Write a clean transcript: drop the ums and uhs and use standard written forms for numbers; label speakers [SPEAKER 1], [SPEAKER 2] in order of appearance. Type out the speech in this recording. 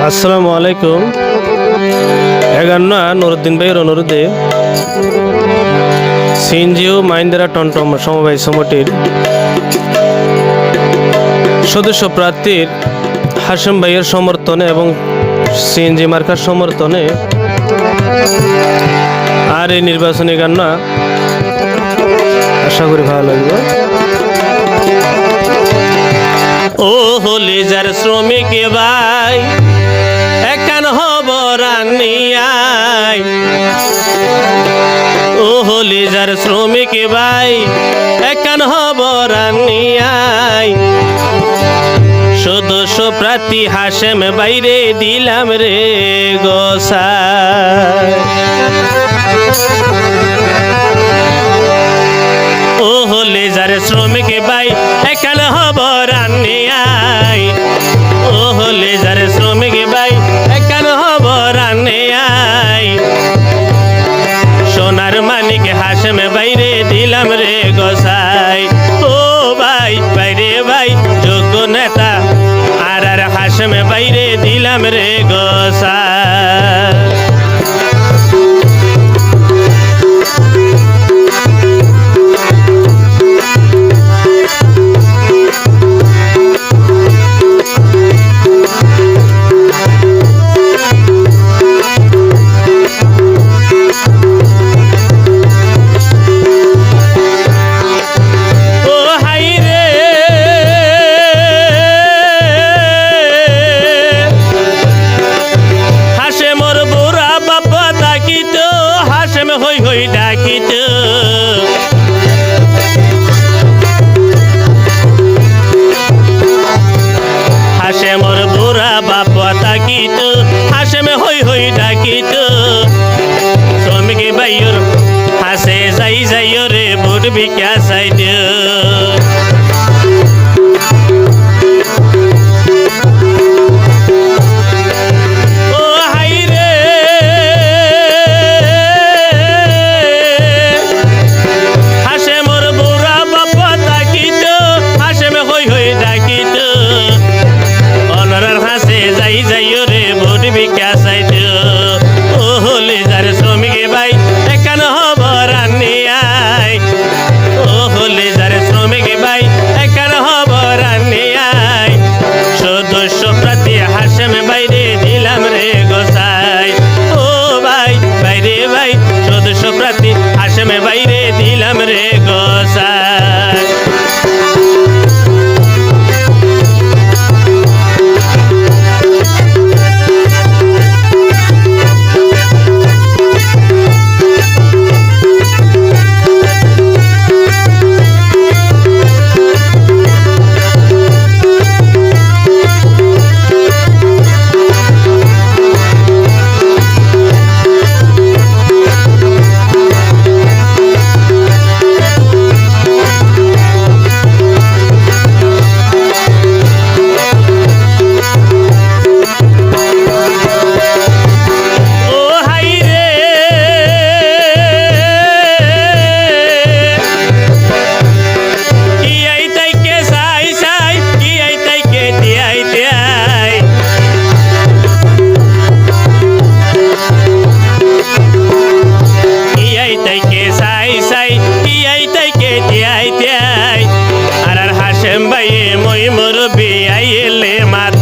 [SPEAKER 1] আসসালামু আলাইকুম। এগান্না নুরুদ্দিন ভাইয়ের অনুরোধে সিএনজিও মাহিন্দ্রা টমটম সমবায় সমিতির সদস্য প্রার্থীর হাশেম ভাইয়ের সমর্থনে এবং সিএনজি মার্কার সমর্থনে আর এই নির্বাচনী গান্না আশা করি ভালো লাগবে। ও হলিজার শ্রমিক ভাই একান হবর আনিয়াই, ও হলিজার শ্রমিক ভাই একান হবর আনিয়াই, সদস্য প্রার্থী হাশেম বাইরে দিলাম রে গোসাই। ও হলিজার শ্রমিক ভাই একান হবর আনিয়াই, ও হলিজার শ্রমিক ভাই একান হবর আনিয়াই, সোনার মানিক হাশেম বাইরে দিলাম রে গোসাই। ও ভাই বাইরে ভাই যোগ্য নেতা আর হাশেম বাইরে দিলাম রে গোসাই। হই ডাকিত হাশেমর বুড়া বাপ তাকিত, হাশেমে হই ডাকিত, শ্রমিক বাইর হাসে যাই রে বুট বিকা সাইড। হাশেম বাইরে দিলাম রে গোসাই। আর হাশেম ভাই মই মুরব্বি আইলে মাত